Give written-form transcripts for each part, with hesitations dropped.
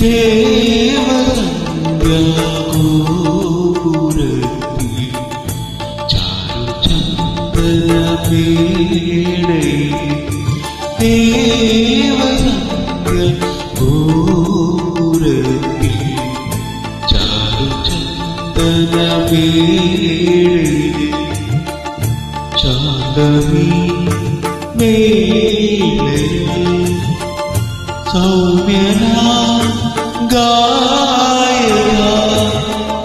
ദേവസന്ധ്യാഗോപുരത്തിൽ ചാരുചന്ദനപീഠയിൽ ദേവസന്ധ്യാഗോപുരത്തിൽ ചാരുചന്ദനപീഠയിൽ ചാന്ദമീ മേളയിൽ സൗമ്യനാ ഗായക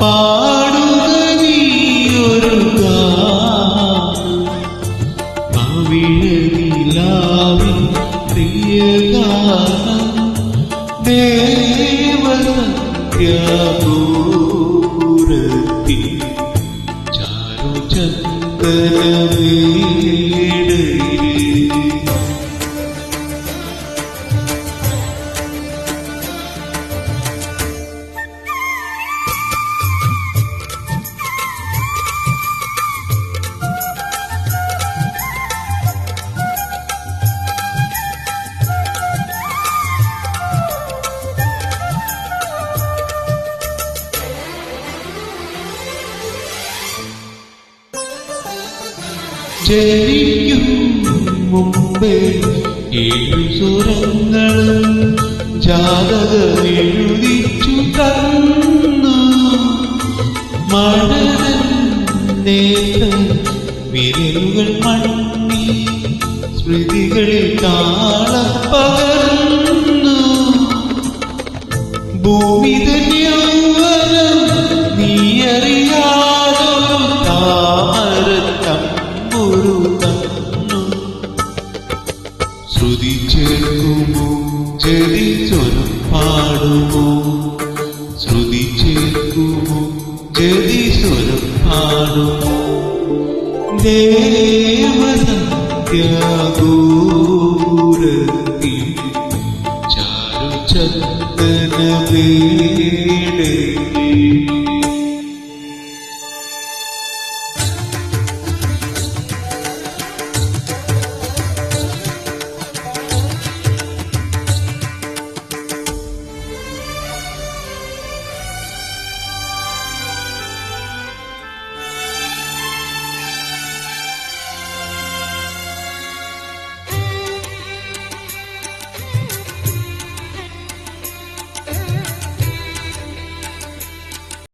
പാടുക നീയൊരു ഗാനവിളവിലാവിൻ പ്രിയഗാനം ദേവസന്ധ്യാഗോപുരത്തിൽ ചാരുചന്ദനപീഠയിൽ ജനിക്കും മുമ്പേ ഏഴു സ്വരങ്ങളും ജാതകമെഴുതിച്ചു തന്നു മഴനേത്ത വിരലുകൾ മണ്ണി സ്മൃതികളിൽ താളം പകർന്നു ഭൂമി യൗവനം നീയറിയാതൊരു താമരത്തമ്പുരു തന്നു ശ്രുതി ചേർക്കുമോ ചെടി സ്വരം പാടുമോ ശ്രുതി ചേർക്കുമോ ചെടി സ്വരം പാടുമോ ദേവസന്ധ്യാഗോപുരത്തിൽ